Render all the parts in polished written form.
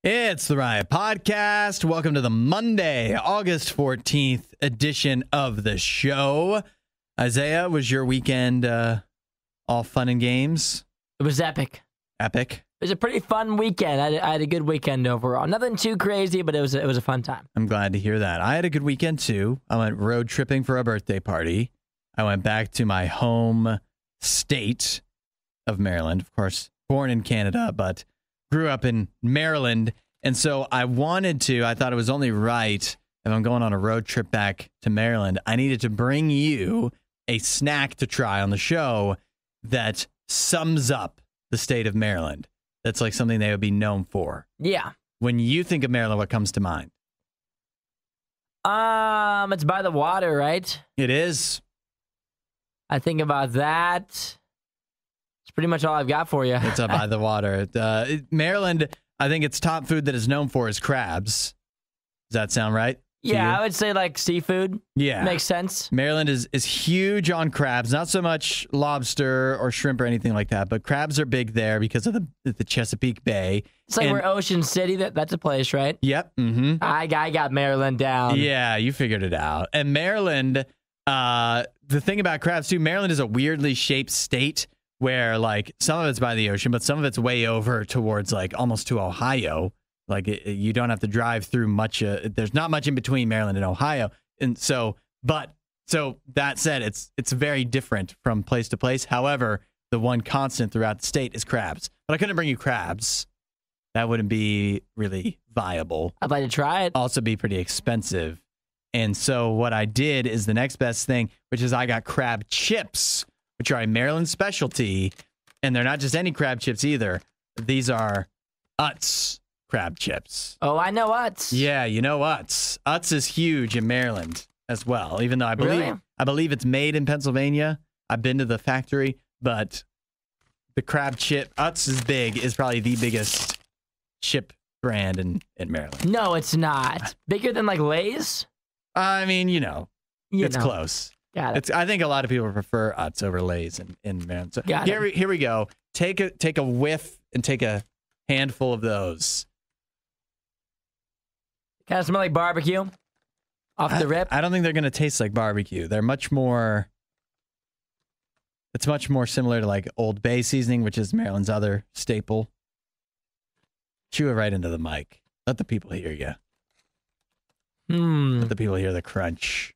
It's the Riot Podcast. Welcome to the Monday, August 14th edition of the show. Isaiah, was your weekend all fun and games? It was epic. Epic? It was a pretty fun weekend. I had a good weekend overall. Nothing too crazy, but it was a fun time. I'm glad to hear that. I had a good weekend, too. I went road tripping for a birthday party. I went back to my home state of Maryland. Of course, born in Canada, but grew up in Maryland. And so I thought it was only right if I'm going on a road trip back to Maryland, I needed to bring you a snack to try on the show that sums up the state of Maryland. That's like something they would be known for. Yeah. When you think of Maryland, what comes to mind? It's by the water, right? It is. I think about that. It's pretty much all I've got for you. It's up by the water. Maryland, I think its top food that is known for is crabs. Does that sound right? Yeah, I would say like seafood. Yeah. Makes sense. Maryland is huge on crabs. Not so much lobster or shrimp or anything like that, but crabs are big there because of the Chesapeake Bay. It's like we're Ocean City. That's a place, right? Yep. Mm-hmm. I got Maryland down. Yeah, you figured it out. And Maryland, the thing about crabs too, Maryland is a weirdly shaped state where like some of it's by the ocean, but some of it's way over towards like almost to Ohio. Like you don't have to drive through much. There's not much in between Maryland and Ohio, and so that said, it's very different from place to place. However, the one constant throughout the state is crabs. But I couldn't bring you crabs. That wouldn't be really viable. I'd like to try it. Also, be pretty expensive. And so what I did is the next best thing, which is I got crab chips, which are a Maryland specialty, and they're not just any crab chips either. These are Utz crab chips. Oh, I know Utz. Yeah, you know Utz. Utz is huge in Maryland as well, even though I believe it's made in Pennsylvania. I've been to the factory, but the crab chip, Utz is probably the biggest chip brand in Maryland. No, it's not. Bigger than like Lay's? I mean, it's close. Got it. I think a lot of people prefer Utz over Lay's in Maryland. So here we go. Take a whiff and take a handful of those. Kind of smell like barbecue off the rip. I don't think they're going to taste like barbecue. They're much more. It's much more similar to like Old Bay seasoning, which is Maryland's other staple. Chew it right into the mic. Let the people hear you. Let the people hear the crunch.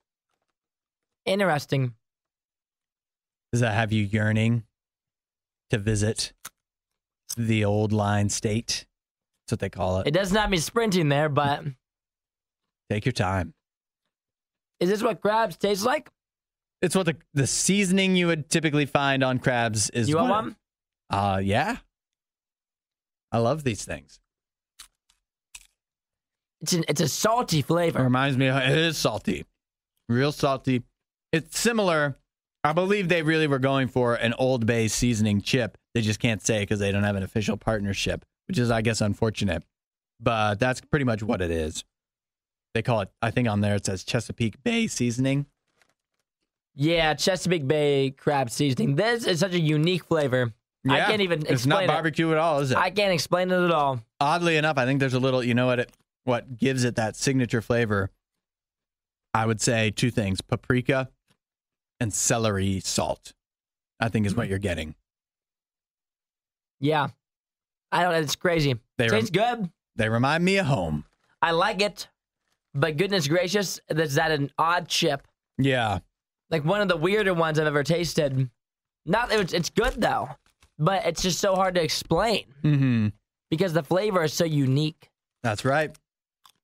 Interesting. Does that have you yearning to visit the old line state? That's what they call it. It doesn't have me sprinting there, but take your time. Is this what crabs taste like? It's what the seasoning you would typically find on crabs is. You want one? Yeah. I love these things. It's a salty flavor. It reminds me, it is salty. Real salty. It's similar. I believe they really were going for an Old Bay seasoning chip. They just can't say because they don't have an official partnership, which is, I guess, unfortunate. But that's pretty much what it is. They call it, I think on there it says Chesapeake Bay seasoning. Yeah, Chesapeake Bay crab seasoning. This is such a unique flavor. Yeah, I can't even explain it. It's not barbecue at all, is it? I can't explain it at all. Oddly enough, I think there's a little, what gives it that signature flavor, I would say two things, paprika and celery salt, I think is what you're getting. Yeah. It's crazy. Tastes good. They remind me of home. I like it, but goodness gracious, is that an odd chip? Yeah. Like one of the weirder ones I've ever tasted. It's good though, but it's just so hard to explain because the flavor is so unique. That's right.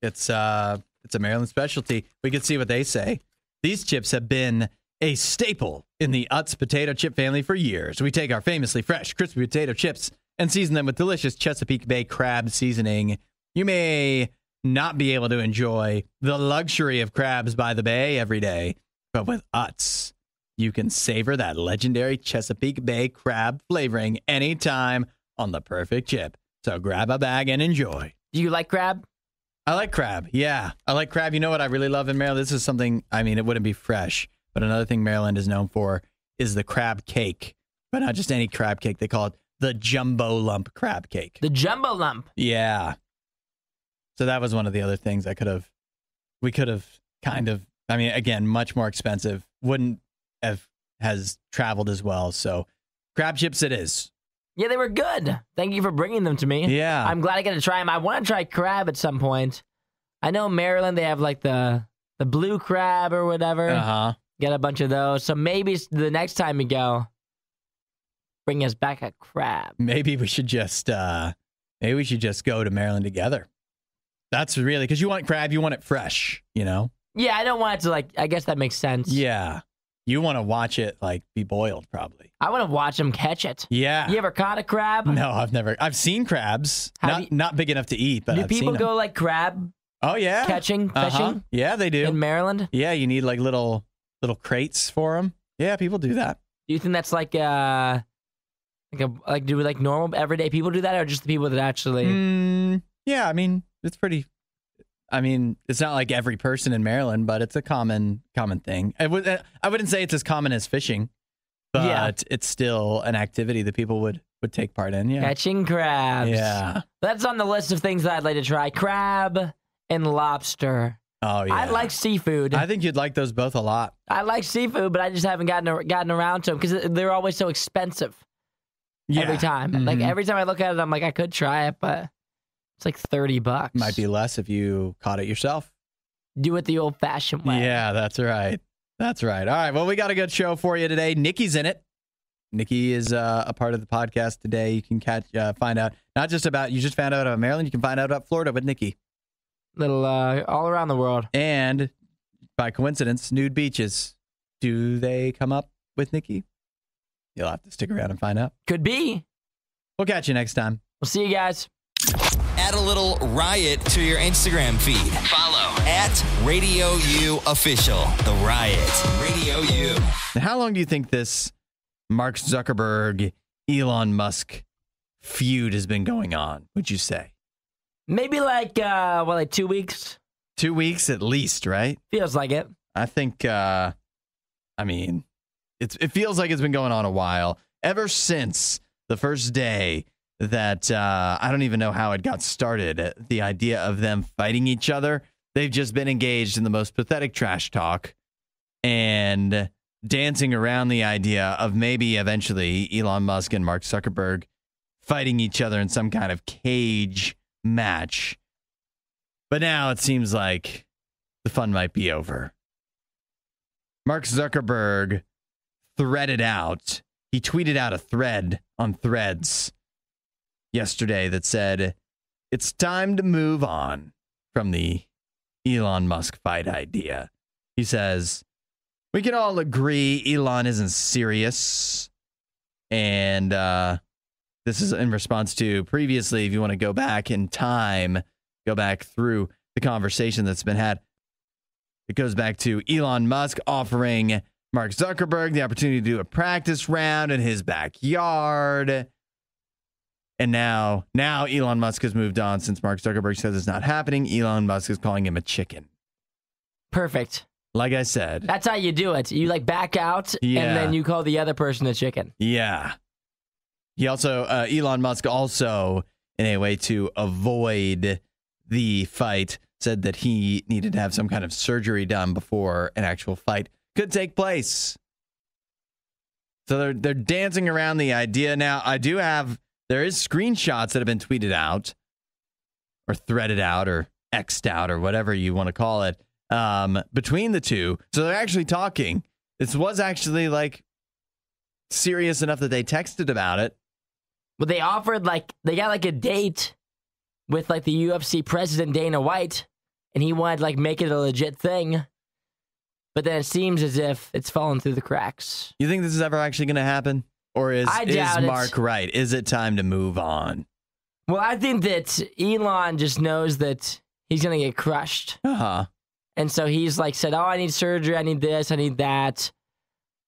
It's a Maryland specialty. We can see what they say. These chips have been a staple in the Utz potato chip family for years. We take our famously fresh, crispy potato chips and season them with delicious Chesapeake Bay crab seasoning. You may not be able to enjoy the luxury of crabs by the bay every day, but with Utz, you can savor that legendary Chesapeake Bay crab flavoring anytime on the perfect chip. So grab a bag and enjoy. Do you like crab? I like crab. Yeah, I like crab. You know what I really love in Maryland? This is something, it wouldn't be fresh, but another thing Maryland is known for is the crab cake. But not just any crab cake. They call it the jumbo lump crab cake. The jumbo lump? Yeah. So that was one of the other things we could have kind of, I mean, again, much more expensive, wouldn't have has traveled as well. So crab chips it is. Yeah, they were good. Thank you for bringing them to me. Yeah. I'm glad I get to try them. I want to try crab at some point. I know in Maryland they have like the blue crab or whatever. Uh-huh. Get a bunch of those. So maybe the next time we go, bring us back a crab. Maybe we should just go to Maryland together. That's really, because you want crab, you want it fresh, you know? Yeah, I don't want it to like, I guess that makes sense. Yeah. You want to watch it like be boiled probably. I want to watch them catch it. Yeah. You ever caught a crab? No, I've seen crabs. Not big enough to eat, but I've seen them. Do people go like crab Oh yeah, catching, fishing? Yeah, they do. In Maryland? Yeah, you need like little crates for them. Yeah, people do that. Do you think that's like do normal everyday people do that, or just the people that actually? Yeah, I mean, it's pretty. I mean, it's not like every person in Maryland, but it's a common thing. I wouldn't say it's as common as fishing, but it's still an activity that people would take part in. Yeah, catching crabs. Yeah, that's on the list of things that I'd like to try: crab and lobster. Oh yeah, I like seafood. I think you'd like those both a lot. I like seafood, but I just haven't gotten around to them because they're always so expensive. Yeah. Every time, like every time I look at it, I'm like, I could try it, but it's like $30. Might be less if you caught it yourself. Do it the old-fashioned way. Yeah, that's right. That's right. All right. Well, we got a good show for you today. Nikki's in it. Nikki is a part of the podcast today. You can find out not just about, you just found out about Maryland. You can find out about Florida with Nikki. Little all around the world. And by coincidence, nude beaches. Do they come up with Nikki? You'll have to stick around and find out. Could be. We'll catch you next time. We'll see you guys. Add a little riot to your Instagram feed. Follow @RadioU Official. The Riot. RadioU. Now, how long do you think this Mark Zuckerberg, Elon Musk feud has been going on, would you say? Maybe like 2 weeks? 2 weeks at least, right? Feels like it. I think, it feels like it's been going on a while. Ever since the first day that I don't even know how it got started. The idea of them fighting each other. They've just been engaged in the most pathetic trash talk and dancing around the idea of maybe eventually Elon Musk and Mark Zuckerberg fighting each other in some kind of cage match. But now it seems like the fun might be over. Mark Zuckerberg threaded out. He tweeted out a thread on Threads yesterday that said, "It's time to move on from the Elon Musk fight idea." He says, "We can all agree Elon isn't serious." And this is in response to previously, if you want to go back in time, go back through the conversation that's been had. It goes back to Elon Musk offering Mark Zuckerberg the opportunity to do a practice round in his backyard. And now Elon Musk has moved on since Mark Zuckerberg says it's not happening. Elon Musk is calling him a chicken. Perfect. Like I said. That's how you do it. You like back out and then you call the other person a chicken. Yeah. He also, Elon Musk also, in a way to avoid the fight, said that he needed to have some kind of surgery done before an actual fight could take place. So they're dancing around the idea. Now, there is screenshots that have been tweeted out or threaded out or X'd out or whatever you want to call it between the two. So they're actually talking. This was actually like serious enough that they texted about it. Well, they offered they got a date with the UFC president Dana White, and he wanted to make it a legit thing. But then it seems as if it's fallen through the cracks. You think this is ever actually going to happen? Or is Mark right? Is it time to move on? Well, I think that Elon just knows that he's going to get crushed. Uh-huh. And so he's said, oh, I need surgery, I need this, I need that.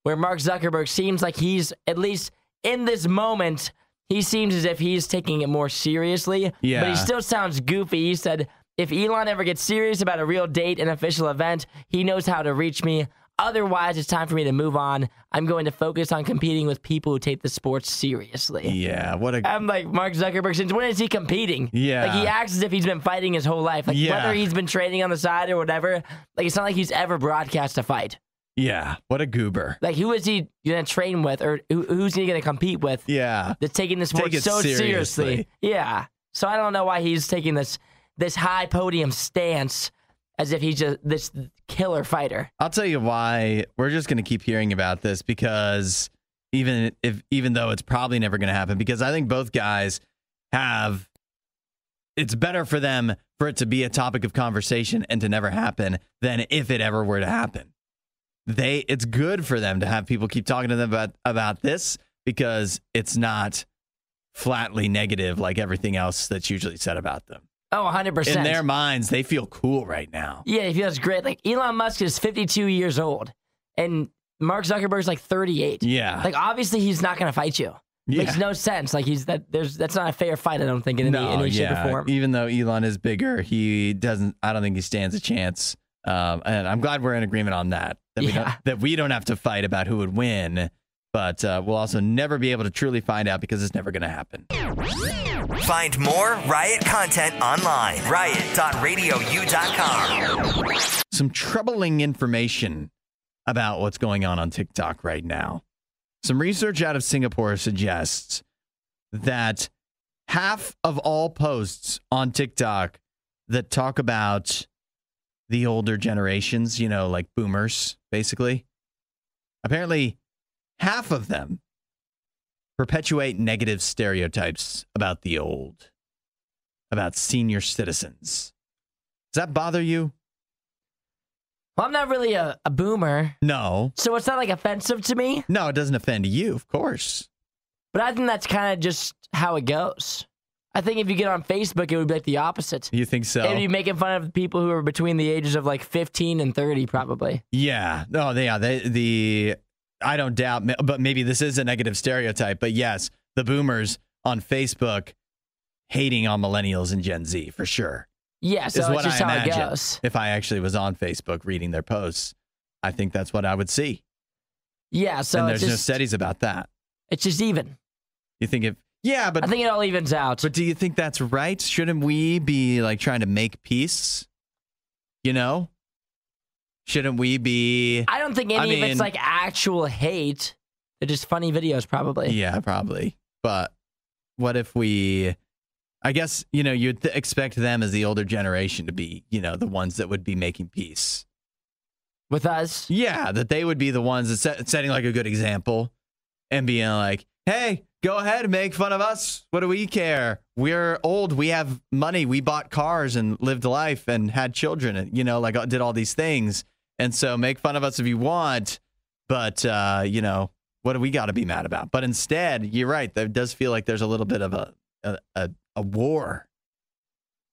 Where Mark Zuckerberg seems like he's, at least in this moment, he seems as if he's taking it more seriously. Yeah. But he still sounds goofy. He said, if Elon ever gets serious about a real date and official event, he knows how to reach me. Otherwise, it's time for me to move on. I'm going to focus on competing with people who take the sports seriously. Yeah, I'm like, Mark Zuckerberg, since when is he competing? Yeah. Like, he acts as if he's been fighting his whole life. Like, whether he's been training on the side or whatever, like, it's not like he's ever broadcast a fight. Yeah, what a goober. Like, who is he going to train with, or who's he going to compete with? Yeah. That's taking this sport so seriously. Yeah. So I don't know why he's taking this high podium stance as if he's just this killer fighter. I'll tell you why we're just going to keep hearing about this, because even though it's probably never going to happen, because I think both guys it's better for them for it to be a topic of conversation and to never happen than if it ever were to happen. It's good for them to have people keep talking to them about this, because it's not flatly negative like everything else that's usually said about them. Oh, 100%. In their minds, they feel cool right now. Yeah, he feels great. Like, Elon Musk is 52 years old, and Mark Zuckerberg's like 38. Yeah. Like, obviously, he's not going to fight you. Yeah. Makes no sense. Like, that's not a fair fight, I don't think, in any shape or form. Even though Elon is bigger, I don't think he stands a chance. And I'm glad we're in agreement on that. That we don't have to fight about who would win, but we'll also never be able to truly find out, because it's never going to happen. Find more Riot content online. Riot.radiou.com. Some troubling information about what's going on TikTok right now. Some research out of Singapore suggests that half of all posts on TikTok that talk about the older generations, like boomers, basically, apparently half of them perpetuate negative stereotypes about the old, about senior citizens. Does that bother you? Well, I'm not really a boomer. No. So it's not like offensive to me. No, it doesn't offend you, of course. But I think that's kind of just how it goes. I think if you get on Facebook, it would be like the opposite. You think so? It would be making fun of people who are between the ages of like 15 and 30, probably. Yeah. No, I don't doubt, but maybe this is a negative stereotype. But yes, the boomers on Facebook hating on millennials and Gen Z for sure. Yeah, so it's just how it goes. If I actually was on Facebook reading their posts, I think that's what I would see. Yeah, so and there's no studies about that. It's just even. You think but I think it all evens out. But do you think that's right? Shouldn't we be like trying to make peace? Shouldn't we be? I don't think any of it's like actual hate. They're just funny videos, probably. Yeah, probably. But what if I guess, you'd expect them as the older generation to be, the ones that would be making peace. With us? Yeah, that they would be the ones that setting like a good example and being like, hey, go ahead and make fun of us. What do we care? We're old. We have money. We bought cars and lived life and had children and, did all these things. And so make fun of us if you want. But, what do we got to be mad about? But instead, you're right. There does feel like there's a little bit of a war,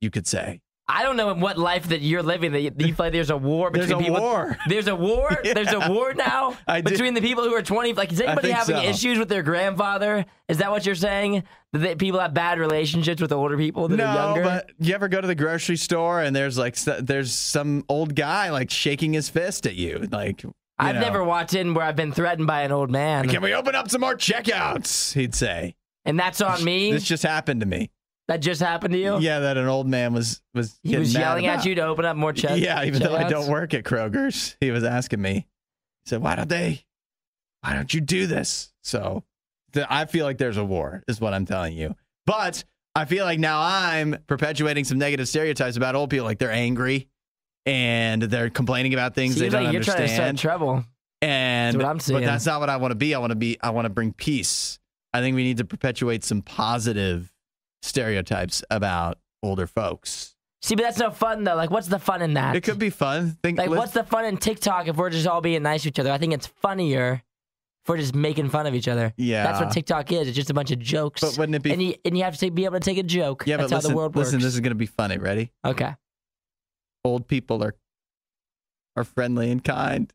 you could say. I don't know in what life that you're living that you feel like there's a war between people. There's a war? Yeah. There's a war now between the people who are 20. Like, is anybody having issues with their grandfather? Is that what you're saying? That people have bad relationships with older people that are younger? No, but you ever go to the grocery store and there's some old guy like shaking his fist at you? Like, I've never walked in where I've been threatened by an old man. Can we open up some more checkouts? He'd say. And that's on me? This just happened to me. That just happened to you? Yeah, that an old man was yelling at you to open up more checkouts. Yeah, even though I don't work at Kroger's, he was asking me. He said, why don't you do this? So I feel like there's a war, is what I'm telling you. But I feel like now I'm perpetuating some negative stereotypes about old people. Like they're angry and they're complaining about things they don't understand. You're trying to start trouble. And that's what I'm seeing. But that's not what I want to be. I want to bring peace. I think we need to perpetuate some positive stereotypes about older folks. See, but that's no fun though. Like, what's the fun in that? It could be fun. What's the fun in TikTok if we're just all being nice to each other? I think it's funnier if we're just making fun of each other. Yeah, that's what TikTok is. It's just a bunch of jokes. But wouldn't it be? And you have to be able to take a joke. Yeah, that's how the world works. Listen, this is going to be funny. Ready? Okay. Old people are friendly and kind.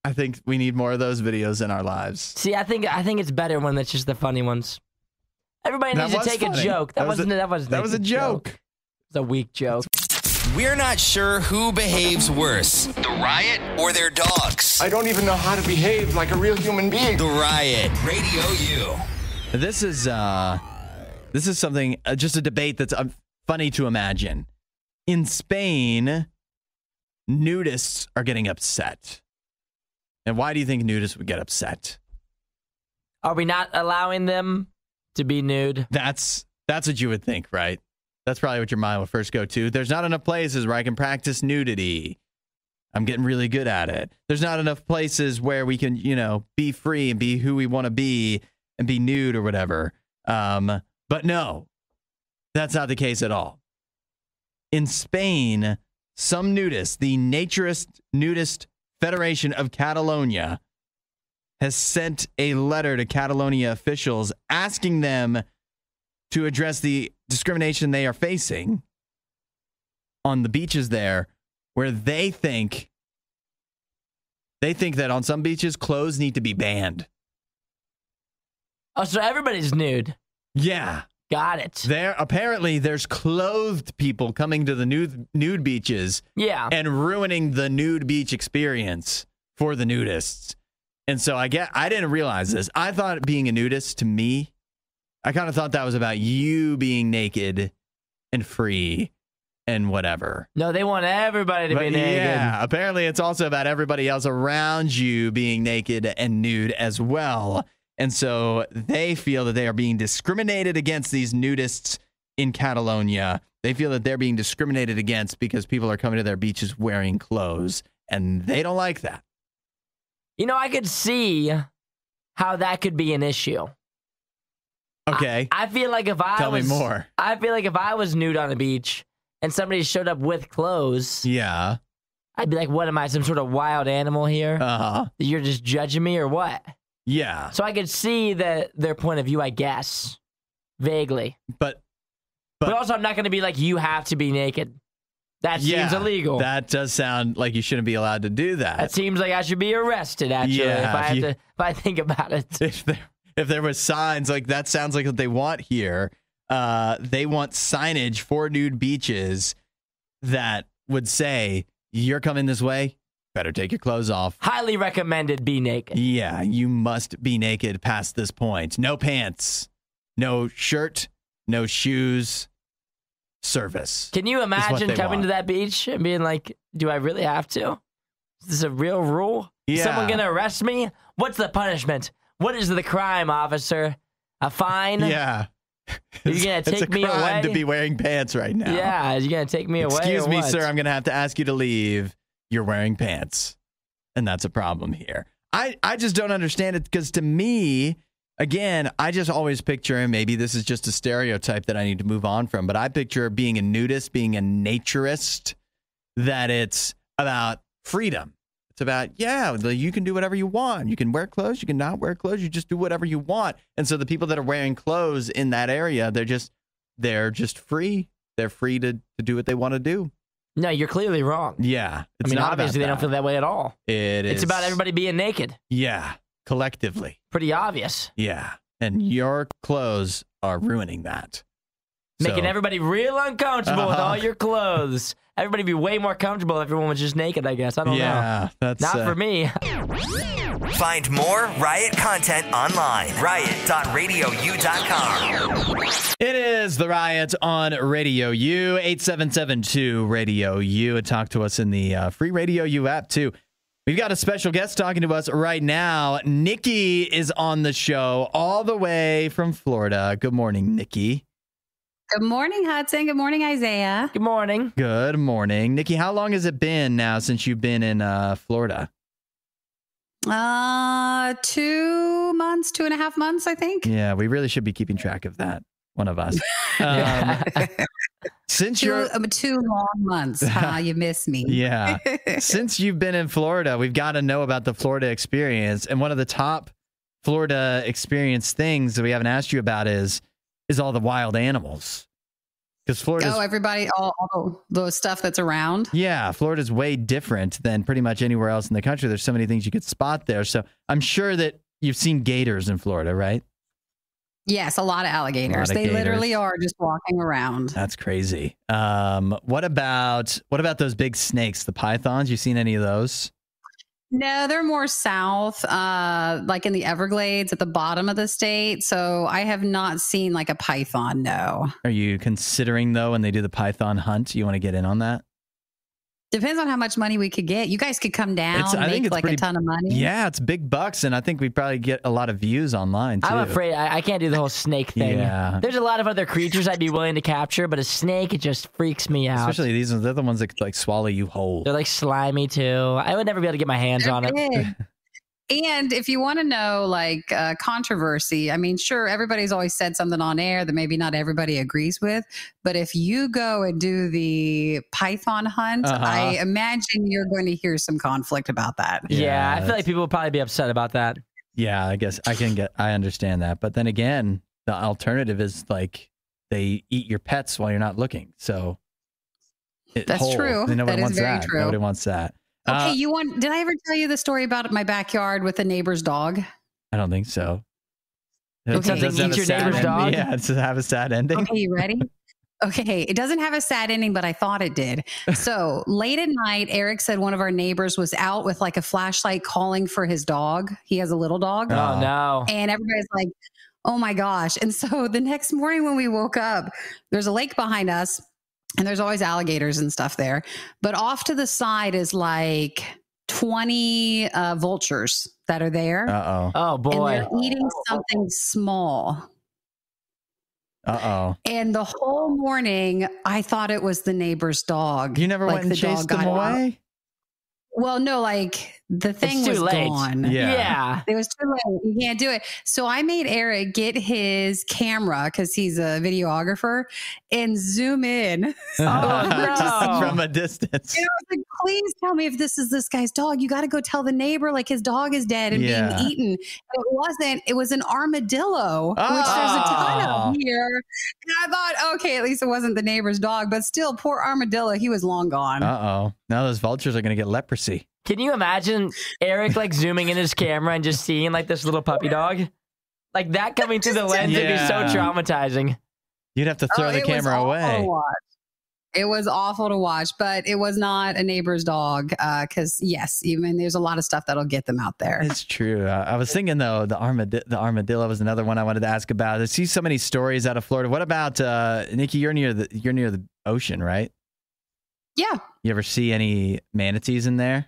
I think we need more of those videos in our lives. See, I think it's better when it's just the funny ones. Everybody needs to take a joke. That was a joke. It's a weak joke. We're not sure who behaves worse, the Riot or their dogs. I don't even know how to behave like a real human being. The Riot, Radio U. This is something, just a debate that's funny to imagine. In Spain, nudists are getting upset. And why do you think nudists would get upset? Are we not allowing them to be nude? That's what you would think, right? That's probably what your mind would first go to. There's not enough places where I can practice nudity. I'm getting really good at it. There's not enough places where we can, be free and be who we want to be and be nude or whatever. But no, that's not the case at all. In Spain, some nudists, the Naturist Nudist Federation of Catalonia, has sent a letter to Catalonia officials asking them to address the discrimination they are facing on the beaches there, where they think that on some beaches, clothes need to be banned. Oh, so everybody's nude. Yeah. Got it. Apparently there's clothed people coming to the nude beaches and ruining the nude beach experience for the nudists. And so I didn't realize this. I thought being a nudist, to me, I kind of thought that was about you being naked and free and whatever. No, they want everybody to be naked. Yeah, apparently it's also about everybody else around you being naked and nude as well. And so they feel that they are being discriminated against, these nudists in Catalonia. They feel that they're being discriminated against because people are coming to their beaches wearing clothes, and they don't like that. I could see how that could be an issue. Okay. I feel like if Tell me more. I feel like if I was nude on a beach and somebody showed up with clothes, yeah, I'd be like, what am I, some sort of wild animal here? You're just judging me or what? Yeah. So I could see their point of view, I guess, vaguely. But also, I'm not going to be like, you have to be naked. That seems illegal. That does sound like you shouldn't be allowed to do that. That seems like I should be arrested, actually, if I think about it. If there was signs, like that sounds like what they want here. They want signage for nude beaches that would say, you're coming this way, better take your clothes off. Highly recommended be naked. Yeah, you must be naked past this point. No pants, no shirt, no shoes, service. Can you imagine coming to that beach and being like, do I really have to? Is this a real rule? Yeah. Is someone going to arrest me? What's the punishment? What is the crime, officer? A fine? Yeah. Are you going to take me away? It's a crime to be wearing pants right now. Yeah, are you going to take me away? Excuse me, sir, I'm going to have to ask you to leave. You're wearing pants. And that's a problem here. I just don't understand it, because to me, again, I just always picture, and maybe this is just a stereotype that I need to move on from, but I picture being a nudist, being a naturist, that it's about freedom. It's about, you can do whatever you want. You can wear clothes. You can not wear clothes. You just do whatever you want. And so the people that are wearing clothes in that area, they're just free. They're free to do what they want to do. No, you're clearly wrong. Yeah. Obviously they don't feel that way at all. It's about everybody being naked. Yeah. Collectively. Pretty obvious. Yeah. And your clothes are ruining that. Making everybody real uncomfortable with all your clothes. Everybody would be way more comfortable if everyone was just naked, I guess. I don't know. Yeah, that's not for me. Find more Riot content online. Riot.radiou.com. It is The Riot on Radio U. 8772 Radio U. And talk to us in the free Radio U app, too. We've got a special guest talking to us right now. Nikki is on the show all the way from Florida. Good morning, Nikki. Good morning, Hudson. Good morning, Isaiah. Good morning. Good morning. Nikki, how long has it been now since you've been in Florida? 2 months, 2.5 months, I think. Yeah, we really should be keeping track of that. One of us. Since you're 2 long months, you miss me. Yeah. Since you've been in Florida, we've got to know about the Florida experience. And one of the top Florida experience things that we haven't asked you about is all the wild animals. Because Florida, everybody, all the stuff that's around. Yeah, Florida's way different than pretty much anywhere else in the country. There's so many things you could spot there. So I'm sure that you've seen gators in Florida, right? Yes, a lot of alligators. They literally are just walking around. That's crazy. What about those big snakes, the pythons? You seen any of those? No, they're more south, like in the Everglades at the bottom of the state. So I have not seen like a python, no. Are you considering, though, when they do the python hunt, you want to get in on that? Depends on how much money we could get. You guys could come down, make like a ton of money. Yeah, it's big bucks, and I think we'd probably get a lot of views online, too. I'm afraid I can't do the whole snake thing. Yeah. There's a lot of other creatures I'd be willing to capture, but a snake, it just freaks me out. Especially they're the ones that like swallow you whole. They're like slimy, too. I would never be able to get my hands on it. And if you want to know like controversy, I mean, sure, everybody's always said something on air that maybe not everybody agrees with. But if you go and do the python hunt, I imagine you're going to hear some conflict about that. Yeah, I feel like people will probably be upset about that. Yeah, I guess I understand that. But then again, the alternative is like they eat your pets while you're not looking. So that's true. Nobody wants that. True. Nobody wants that. Okay, did I ever tell you the story about my backyard with the neighbor's dog? I don't think so. Okay, eat your neighbor's dog? Yeah, does it have a sad ending? Okay, you ready? Okay, it doesn't have a sad ending, but I thought it did. So late at night, Eric said one of our neighbors was out with like a flashlight calling for his dog. He has a little dog. Oh, no. And everybody's like, oh my gosh. And so the next morning when we woke up, there's a lake behind us. And there's always alligators and stuff there. But off to the side is like 20 vultures that are there. Uh-oh. Oh, boy. And they're eating something small. Uh-oh. And the whole morning, I thought it was the neighbor's dog. You never went and chased them away? Well, no, like the thing was late. gone. Yeah. It was too late. You can't do it. So I made Eric get his camera because he's a videographer and zoom in from a distance. And I was like, please tell me if this is this guy's dog. You got to go tell the neighbor like his dog is dead and being eaten. And it wasn't. It was an armadillo, which there's a ton of here. And I thought, okay, at least it wasn't the neighbor's dog, but still, poor armadillo. He was long gone. Uh-oh. Now those vultures are going to get leprosy. Can you imagine Eric like zooming in his camera and just seeing like this little puppy dog? Like that coming through the lens would be so traumatizing. You'd have to throw the camera away. It was awful to watch, but it was not a neighbor's dog. Because yes, even there's a lot of stuff that'll get them out there. It's true. I was thinking though, the armadillo was another one I wanted to ask about. I see so many stories out of Florida. What about Nikki? You're near the ocean, right? Yeah. You ever see any manatees in there?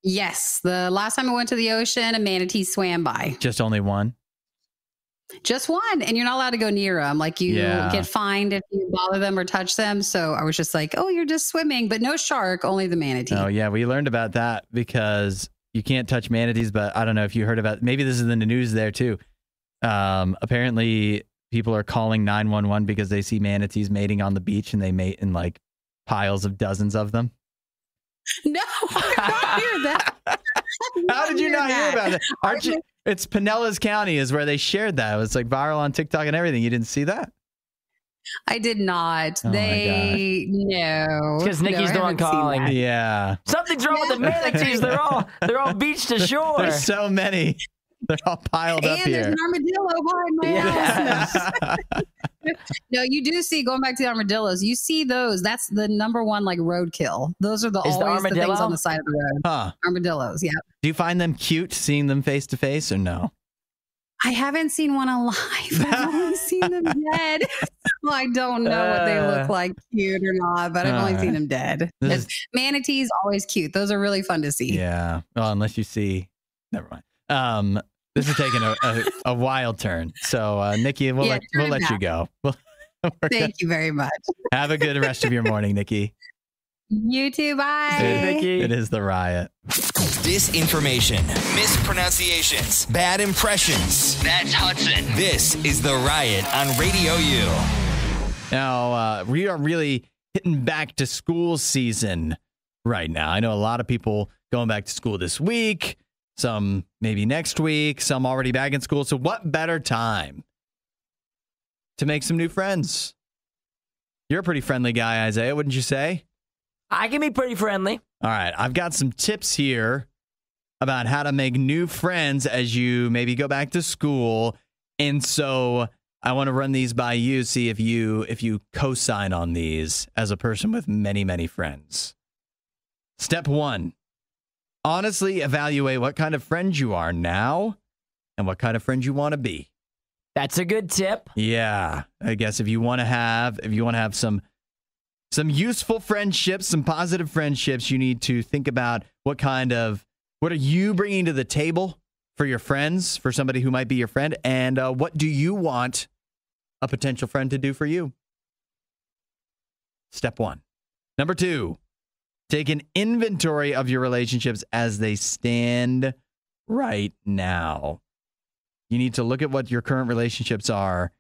Yes. The last time I went to the ocean, a manatee swam by. Just only one? Just one. And you're not allowed to go near them. Like you get fined if you bother them or touch them. So I was just like, oh, you're just swimming. But no shark, only the manatee. Oh, yeah. We learned about that because you can't touch manatees. But I don't know if you heard about, maybe this is in the news there too. Apparently people are calling 911 because they see manatees mating on the beach and they mate in like piles of dozens of them. No, I did not hear that. How did you not hear about it? It's Pinellas County is where they shared that. It was like viral on TikTok and everything. You didn't see that? I did not. Oh No. Because Nikki's the one calling. Yeah. Something's wrong with the manatees. They're all beached to shore. There's so many. They're all piled up here. And there's an armadillo behind my house. No, you do see, going back to the armadillos, you see those. That's the number one like roadkill. Those are always the things on the side of the road. Huh. Armadillos, yeah. Do you find them cute seeing them face to face or no? I haven't seen one alive. I've only seen them dead. Well, I don't know what they look like, cute or not, but I've only seen them dead. Manatees, always cute. Those are really fun to see. Yeah. Well, unless you see, never mind. This is taking a wild turn. So, Nikki, we'll let you go. Thank you very much. Have a good rest of your morning, Nikki. You too. Bye. Nikki. It is the riot. Disinformation, mispronunciations, bad impressions. That's Hudson. This is the riot on Radio U. Now, we are really hitting back to school season right now. I know a lot of people going back to school this week. Some maybe next week, some already back in school. So what better time to make some new friends? You're a pretty friendly guy, Isaiah, wouldn't you say? I can be pretty friendly. All right. I've got some tips here about how to make new friends as you maybe go back to school And so I want to run these by you, see if you co-sign on these as a person with many, many friends. Step 1, honestly evaluate what kind of friend you are now and what kind of friend you want to be. That's a good tip. Yeah, I guess if you want to have some useful friendships, some positive friendships, you need to think about what are you bringing to the table for your friends, for somebody who might be your friend, and what do you want a potential friend to do for you? Step 1. Number 2, take an inventory of your relationships as they stand right now. You need to look at what your current relationships are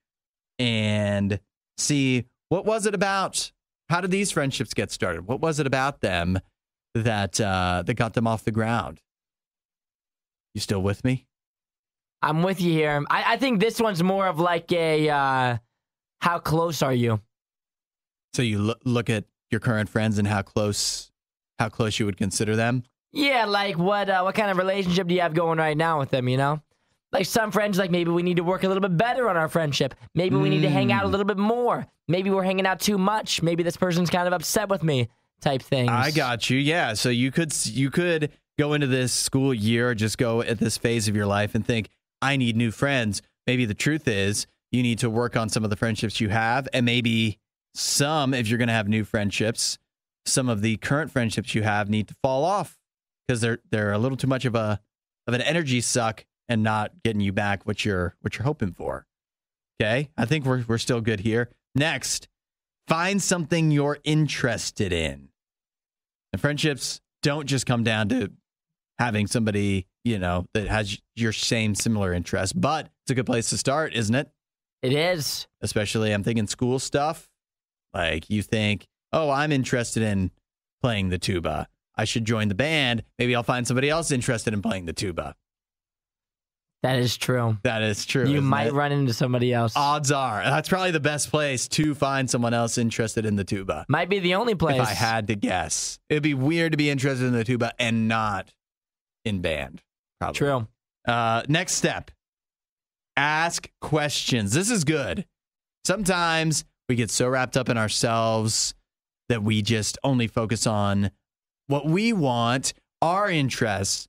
and see, what was it about? How did these friendships get started? What was it about them that got them off the ground? You still with me? I'm with you here. I think this one's more of like a how close are you? So you look at your current friends and how close you would consider them? Yeah, like what kind of relationship do you have going right now with them, you know? Like some friends, like maybe we need to work a little bit better on our friendship. Maybe we need to hang out a little bit more. Maybe we're hanging out too much. Maybe this person's kind of upset with me type things. I got you. Yeah. So you could go into this school year, just go at this phase of your life and think, I need new friends. Maybe the truth is you need to work on some of the friendships you have, and maybe if you're going to have new friendships, some of the current friendships you have need to fall off because they're a little too much of an energy suck and not getting you back what you're hoping for. Okay, I think we're still good here. Next, find something you're interested in. And friendships don't just come down to having somebody, that has your same similar interests, but it's a good place to start, isn't it? It is. Especially, I'm thinking school stuff. Like you think, oh, I'm interested in playing the tuba. I should join the band. Maybe I'll find somebody else interested in playing the tuba. That is true. That is true. You might run into somebody else. Odds are. That's probably the best place to find someone else interested in the tuba. Might be the only place. If I had to guess. It'd be weird to be interested in the tuba and not in band. Probably. True. Next step. Ask questions. This is good. Sometimes we get so wrapped up in ourselves that we just only focus on what we want, our interests,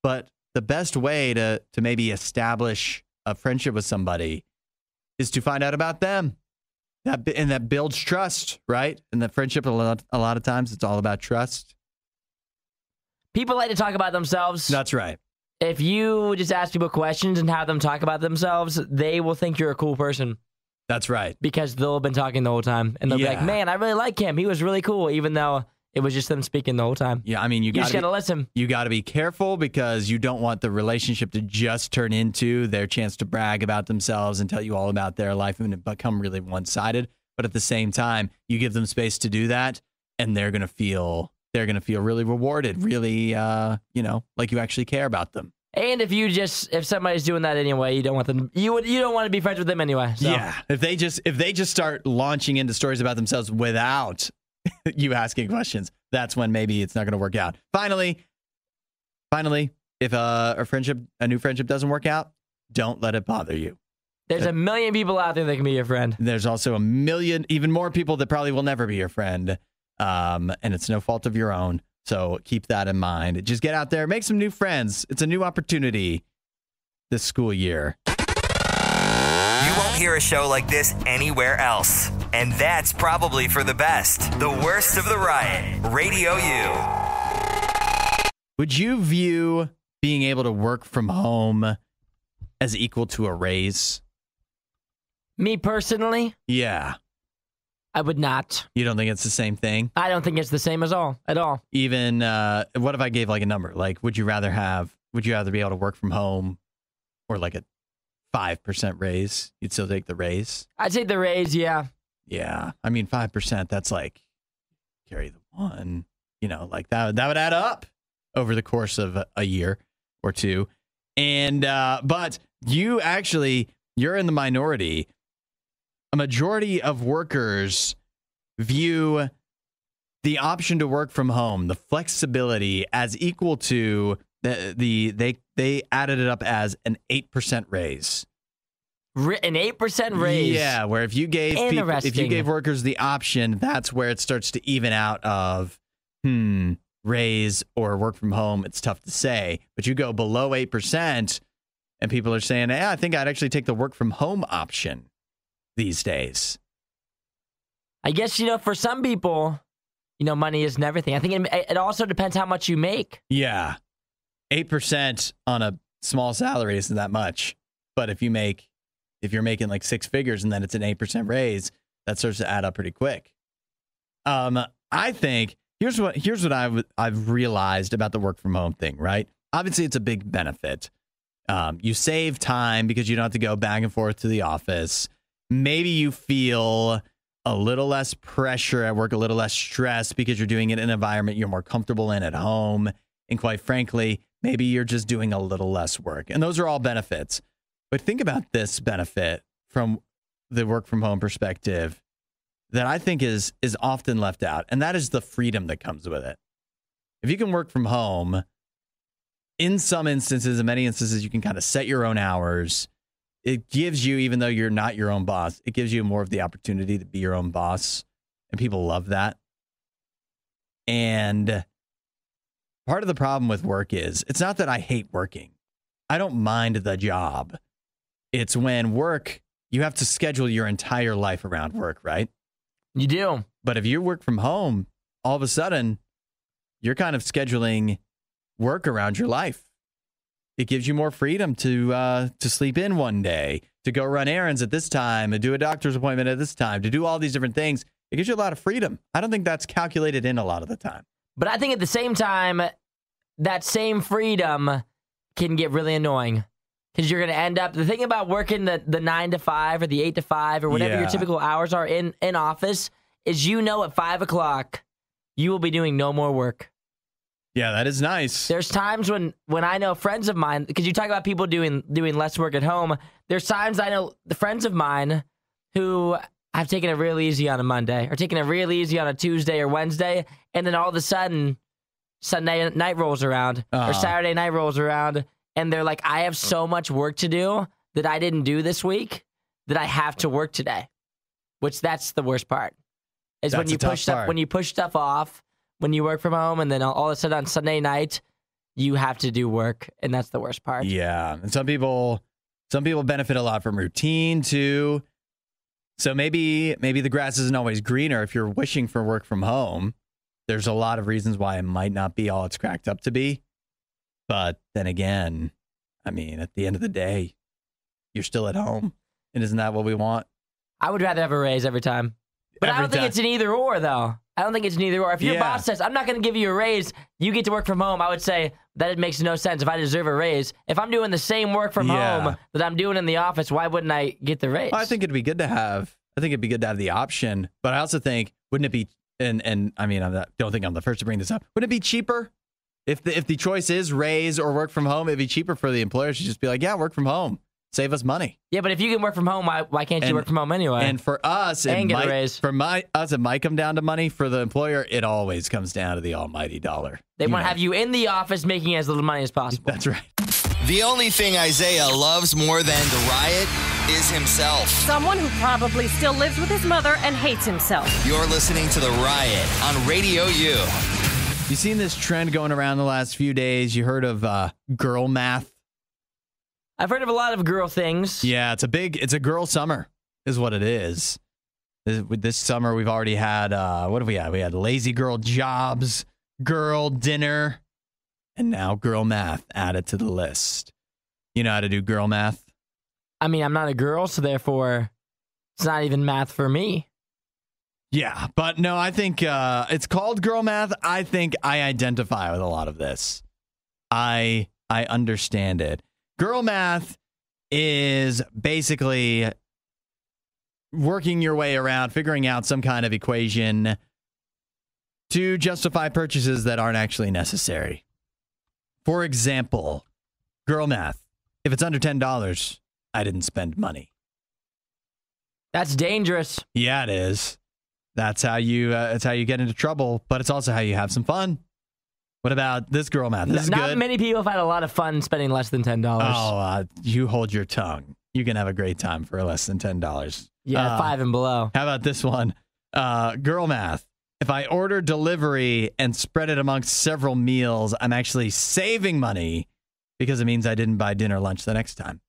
but the best way to maybe establish a friendship with somebody is to find out about them. That builds trust, right? And the friendship, a lot of times, it's all about trust. People like to talk about themselves. That's right. If you just ask people questions and have them talk about themselves, they will think you're a cool person. That's right. Because they'll have been talking the whole time. And they'll be like, man, I really like him. He was really cool, even though it was just them speaking the whole time. Yeah, I mean, you just got to listen. You got to be careful because you don't want the relationship to just turn into their chance to brag about themselves and tell you all about their life and become really one-sided. But at the same time, you give them space to do that, and they're going to feel really rewarded, really, like you actually care about them. And if somebody's doing that anyway, you don't want them. You don't want to be friends with them anyway. So. Yeah, if they just start launching into stories about themselves without you asking questions, that's when maybe it's not going to work out. Finally, if a new friendship doesn't work out, don't let it bother you. There's a million people out there that can be your friend. There's also a million, even more people that probably will never be your friend. And it's no fault of your own. So keep that in mind. Just get out there, make some new friends. It's a new opportunity this school year. You won't hear a show like this anywhere else. And that's probably for the best. The Worst of the Riot. Radio U. Would you view being able to work from home as equal to a raise? Me personally? Yeah. I would not. You don't think it's the same thing? I don't think it's the same at all. Even, what if I gave like a number? Like, would you rather be able to work from home or like a 5% raise? You'd still take the raise? I'd take the raise, yeah. Yeah. I mean, 5%, that's like, carry the one, like that would add up over the course of a year or two. And, but you're in the minority. A majority of workers view the option to work from home, the flexibility, as equal to they added it up as an 8% raise. An 8% raise. Yeah, where if you gave workers the option, that's where it starts to even out of raise or work from home. It's tough to say, but you go below 8%, and people are saying, "Yeah, I think I'd actually take the work from home option these days." I guess for some people, money isn't everything. I think it also depends how much you make. Yeah, 8% on a small salary isn't that much, but if you're making like six figures and then it's an 8% raise, that starts to add up pretty quick. I think here's what I've realized about the work from home thing, right? Obviously, it's a big benefit. You save time because you don't have to go back and forth to the office. Maybe you feel a little less pressure at work, a little less stress because you're doing it in an environment you're more comfortable in at home. And quite frankly, maybe you're just doing a little less work. And those are all benefits. But think about this benefit from the work from home perspective that I think is often left out. And that is the freedom that comes with it. If you can work from home, in some instances, in many instances, you can kind of set your own hours. It gives you, even though you're not your own boss, it gives you more of the opportunity to be your own boss. And people love that. And part of the problem with work is, it's not that I hate working. I don't mind the job. It's when you have to schedule your entire life around work, right? You do. But if you work from home, all of a sudden, you're kind of scheduling work around your life. It gives you more freedom to sleep in one day, to go run errands at this time, to do a doctor's appointment at this time, to do all these different things. It gives you a lot of freedom. I don't think that's calculated in a lot of the time. But I think at the same time, that same freedom can get really annoying. Because you're going to end up, the thing about working the 9 to 5 or the 8 to 5 or whatever your typical hours are in office is at 5 o'clock, you will be doing no more work. Yeah, that is nice. There's times when I know friends of mine, because you talk about people doing less work at home, there's times I know the friends of mine who have taken it real easy on a Monday or taken it real easy on a Tuesday or Wednesday, and then all of a sudden, Sunday night rolls around or Saturday night rolls around, and they're like, I have so much work to do that I didn't do this week that I have to work today. Which that's the worst part. Is when you push stuff off, when you work from home, and then all of a sudden on Sunday night, you have to do work, and that's the worst part. Yeah, and some people benefit a lot from routine too. So maybe the grass isn't always greener if you're wishing for work from home. There's a lot of reasons why it might not be all it's cracked up to be. But then again, I mean, at the end of the day, you're still at home. And isn't that what we want? I would rather have a raise every time. But I don't think it's an either or, though. I don't think it's an either or. If your boss says, I'm not going to give you a raise, you get to work from home, I would say that it makes no sense if I deserve a raise. If I'm doing the same work from home that I'm doing in the office, why wouldn't I get the raise? Well, I think it'd be good to have the option. But I also think, wouldn't it be, and I mean, don't think I'm the first to bring this up, wouldn't it be cheaper? If the choice is raise or work from home, it'd be cheaper for the employer to just be like, yeah, work from home. Save us money. Yeah, but if you can work from home, why can't you work from home anyway? And for us, it might come down to money. For the employer, it always comes down to the almighty dollar. They want to have you in the office making as little money as possible. That's right. The only thing Isaiah loves more than the riot is himself. Someone who probably still lives with his mother and hates himself. You're listening to The Riot on RadioU. You seen this trend going around the last few days? You heard of girl math? I've heard of a lot of girl things. Yeah, it's a girl summer is what it is. This summer, we've already had, what have we had? We had lazy girl jobs, girl dinner, and now girl math added to the list. You know how to do girl math? I mean, I'm not a girl, so therefore, it's not even math for me. Yeah, but no, I think it's called girl math. I think I identify with a lot of this. I understand it. Girl math is basically working your way around, figuring out some kind of equation to justify purchases that aren't actually necessary. For example, girl math. If it's under $10, I didn't spend money. That's dangerous. Yeah, it is. That's how you get into trouble, but it's also how you have some fun. What about this girl math? This is not good. Many people have had a lot of fun spending less than $10. Oh, you hold your tongue. you can have a great time for less than $10. Yeah, 5 and below. How about this one? Girl math. If I order delivery and spread it amongst several meals, I'm actually saving money because it means I didn't buy dinner or lunch the next time.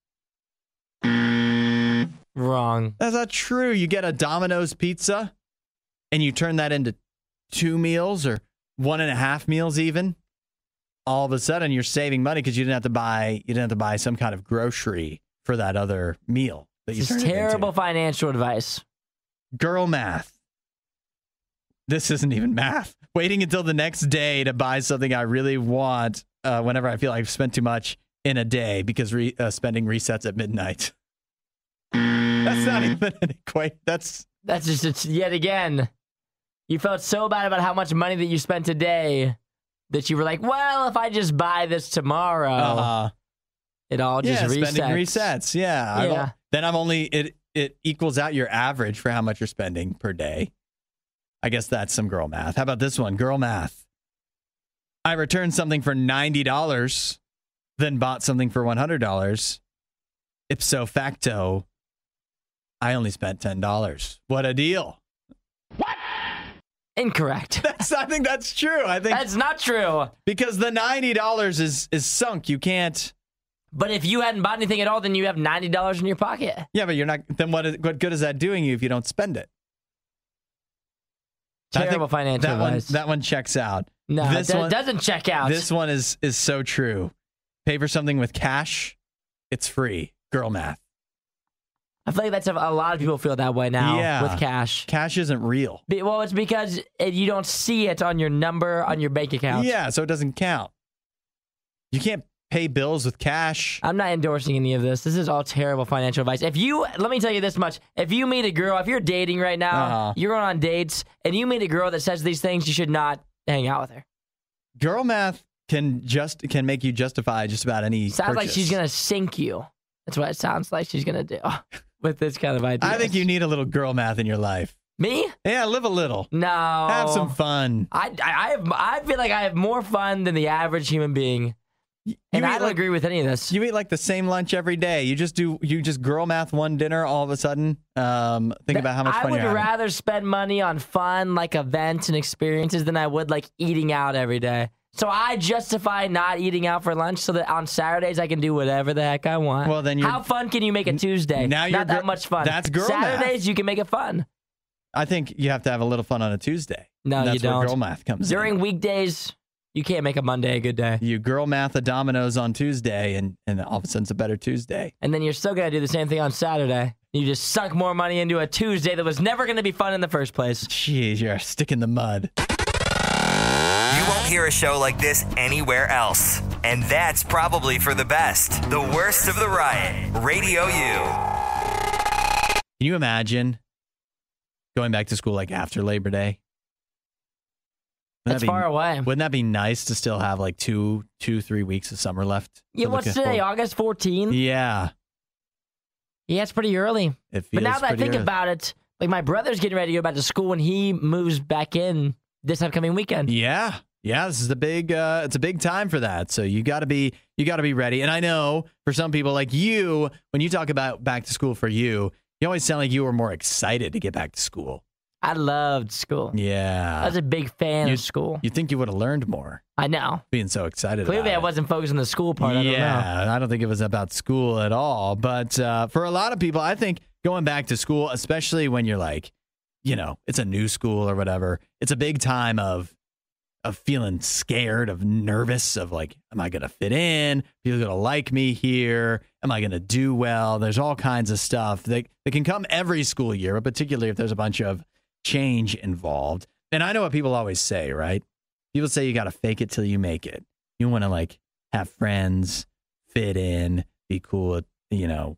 Wrong. That's not true. You get a Domino's pizza and you turn that into 2 meals or 1.5 meals even. All of a sudden you're saving money because you didn't have to buy some kind of grocery for that other meal that you This is terrible financial advice. Girl math. This isn't even math. Waiting until the next day to buy something I really want whenever I feel like I've spent too much in a day because spending resets at midnight. That's not even an equation. That's just it's yet again. You felt so bad about how much money that you spent today that you were like, well, if I just buy this tomorrow, it all just resets. Spending resets. Yeah. Then it equals out your average for how much you're spending per day. I guess that's some girl math. How about this one? Girl math. I returned something for $90, then bought something for $100. Ipso facto, I only spent $10. What a deal. What? Incorrect. I think that's true. I think that's not true. Because the $90 is sunk. You can't. But if you hadn't bought anything at all, then you have $90 in your pocket. Yeah, but you're not. Then what good is that doing you if you don't spend it? Terrible financial advice. That one checks out. No, it doesn't check out. This one is so true. Pay for something with cash, it's free. Girl math. I feel like that's a lot of people feel that way now with cash. Cash isn't real. Well, it's because you don't see it on your number on your bank account. Yeah, so it doesn't count. You can't pay bills with cash. I'm not endorsing any of this. This is all terrible financial advice. Let me tell you this much. If you meet a girl, if you're dating right now, you're going on dates, and you meet a girl that says these things, you should not hang out with her. Girl math can make you justify just about any Sounds purchase. like she's going to sink you. That's what it sounds like she's going to do with this kind of idea. I think you need a little girl math in your life. Me? Yeah, live a little. No. Have some fun. I feel like I have more fun than the average human being. And I don't agree with any of this. You eat like the same lunch every day. You just girl math one dinner all of a sudden. Think about how much fun you're having. I would rather spend money on fun, like events and experiences, than I would like eating out every day. So I justify not eating out for lunch so that on Saturdays I can do whatever the heck I want. Well, then how fun can you make a Tuesday? Now not that much fun. That's girl Saturdays math. You can make it fun. I think you have to have a little fun on a Tuesday. No, that's you don't. Where girl math comes in. During weekdays, you can't make a Monday a good day. You girl math a Domino's on Tuesday, and all of a sudden it's a better Tuesday. And then you're still going to do the same thing on Saturday. You just sunk more money into a Tuesday that was never going to be fun in the first place. Jeez, you're a stick in the mud. You won't hear a show like this anywhere else. And that's probably for the best. The Worst of the Riot. Radio U. Can you imagine going back to school like after Labor Day? That's far away. Wouldn't that be nice to still have like 2-3 weeks of summer left? Yeah, what's today? August 14th? Yeah. Yeah, it's pretty early. It feels but now that I think early. about it, like my brother's getting ready to go back to school when he moves back in this upcoming weekend. Yeah. Yeah, this is a big it's a big time for that. So you got to be ready. And I know for some people like you, when you talk about back to school for you always sound like you were more excited to get back to school. I loved school. Yeah. I was a big fan of school. You think you would have learned more. I know. Being so excited Clearly, about I wasn't focused on the school part. I don't know. Yeah, I don't think it was about school at all. But for a lot of people, I think going back to school, especially when you're like, it's a new school or whatever, it's a big time of feeling scared, of nervous, of like, am I going to fit in? People going to like me here? Am I going to do well? There's all kinds of stuff that can come every school year, but particularly if there's a bunch of change involved. And I know what people always say, right? People say you got to fake it till you make it. You want to like have friends, fit in, be cool,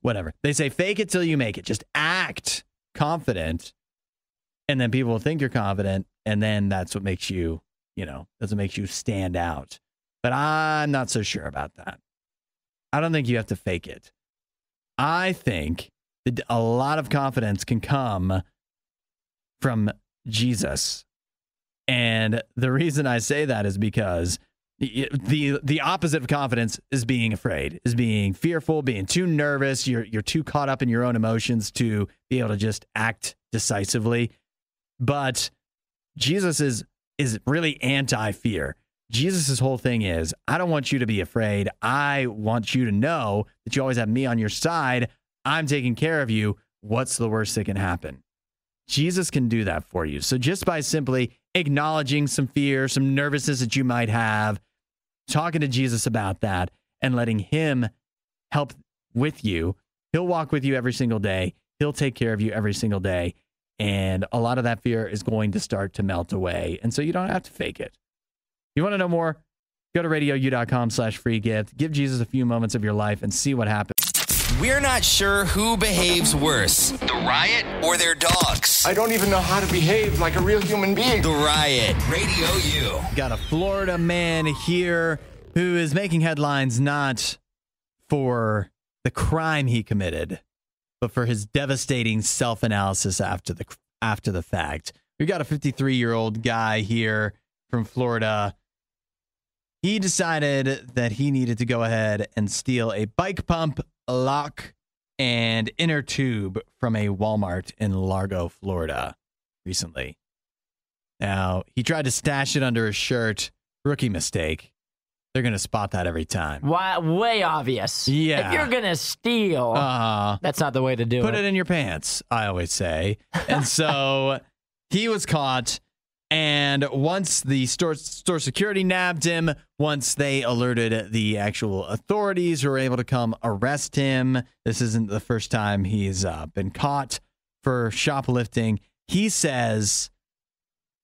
whatever. They say fake it till you make it. Just act confident. And then people will think you're confident. And then that's what makes you, stand out. But I'm not so sure about that. I don't think you have to fake it. I think that a lot of confidence can come from Jesus. And the reason I say that is because The opposite of confidence is being afraid, is being fearful, being too nervous. You're too caught up in your own emotions to be able to just act decisively. But Jesus is really anti-fear. Jesus' whole thing is, I don't want you to be afraid. I want you to know that you always have me on your side. I'm taking care of you. What's the worst that can happen? Jesus can do that for you. So just by simply acknowledging some fear, some nervousness that you might have, talking to Jesus about that and letting him help with you, he'll walk with you every single day. He'll take care of you every single day. And a lot of that fear is going to start to melt away. And so you don't have to fake it. You want to know more? Go to RadioU.com/free gift. Give Jesus a few moments of your life and see what happens. We're not sure who behaves worse, the Riot or their dogs. I don't even know how to behave like a real human being. The Riot, Radio U. Got a Florida man here who is making headlines not for the crime he committed, but for his devastating self-analysis after the fact. We got a 53-year-old guy here from Florida. He decided that he needed to go ahead and steal a bike pump, lock, and inner tube from a Walmart in Largo, Florida recently. Now, he tried to stash it under his shirt. Rookie mistake. They're going to spot that every time. Why, way obvious. Yeah. If you're going to steal, that's not the way to do it. Put it in your pants, I always say. And so he was caught. And once the store security nabbed him, once they alerted the actual authorities who were able to come arrest him, this isn't the first time he's been caught for shoplifting. He says,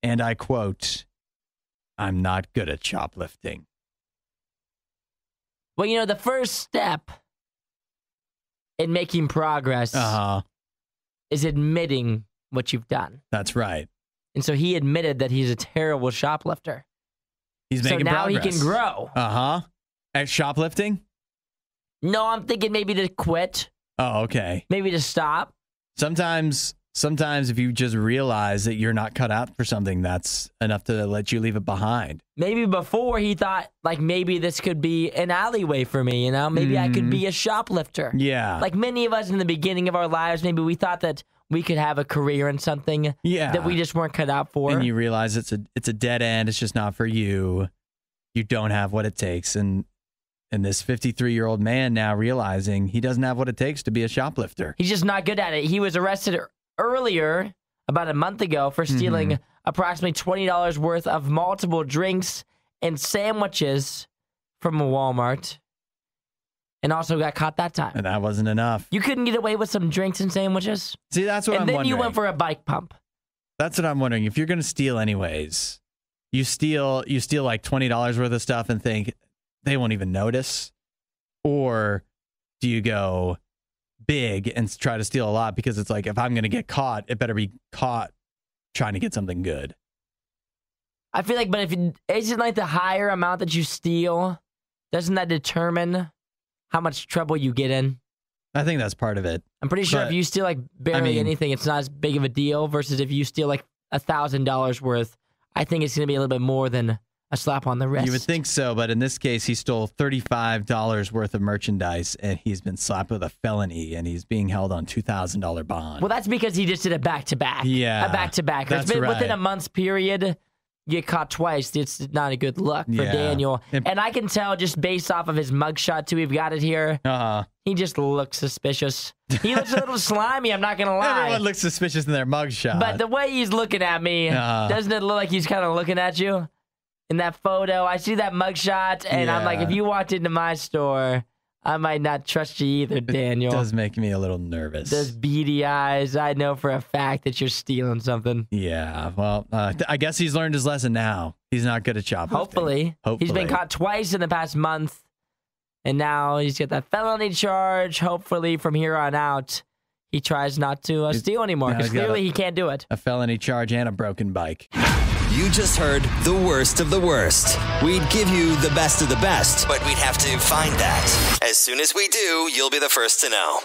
and I quote, "I'm not good at shoplifting." Well, you know, the first step in making progress is admitting what you've done. That's right. And so he admitted that he's a terrible shoplifter. He's making progress. So now he can grow. At shoplifting? No, I'm thinking maybe to quit. Oh, okay. Maybe to stop. Sometimes if you just realize that you're not cut out for something, that's enough to let you leave it behind. Maybe before he thought, like, maybe this could be an alleyway for me, you know? Maybe I could be a shoplifter. Yeah. Like many of us in the beginning of our lives, maybe we thought that we could have a career in something that we just weren't cut out for. And you realize it's a dead end. It's just not for you. You don't have what it takes. And this 53-year-old man now realizing he doesn't have what it takes to be a shoplifter. He's just not good at it. He was arrested earlier, about a month ago, for stealing approximately $20 worth of multiple drinks and sandwiches from a Walmart. And also got caught that time. And that wasn't enough. You couldn't get away with some drinks and sandwiches? See, that's what I'm wondering. And then you went for a bike pump. That's what I'm wondering. If you're going to steal anyways, you steal like $20 worth of stuff and think they won't even notice? Or do you go big and try to steal a lot because it's like, if I'm going to get caught, it better be caught trying to get something good? I feel like, but if isn't like the higher amount that you steal, doesn't that determine how much trouble you get in? I think that's part of it. I'm pretty sure if you steal like barely anything, it's not as big of a deal versus if you steal like $1,000 worth, I think it's going to be a little bit more than a slap on the wrist. You would think so, but in this case, he stole $35 worth of merchandise and he's been slapped with a felony and he's being held on $2,000 bond. Well, that's because he just did a back-to-back. Yeah. A back-to-back. That's right. Within a month's period, you get caught twice. It's not a good look for Daniel. And I can tell just based off of his mugshot, too, we've got it here. He just looks suspicious. He looks a little slimy, I'm not going to lie. Everyone looks suspicious in their mugshot. But the way he's looking at me, doesn't it look like he's kind of looking at you? In that photo, I see that mugshot, and I'm like, if you walked into my store, I might not trust you either, Daniel. It does make me a little nervous. Those beady eyes. I know for a fact that you're stealing something. Yeah, well, I guess he's learned his lesson now. He's not good at shoplifting. Hopefully. He's been caught twice in the past month, and now he's got that felony charge. Hopefully, from here on out, he tries not to steal anymore, because clearly he can't do it. A felony charge and a broken bike. You just heard the worst of the worst. We'd give you the best of the best, but we'd have to find that. As soon as we do, you'll be the first to know.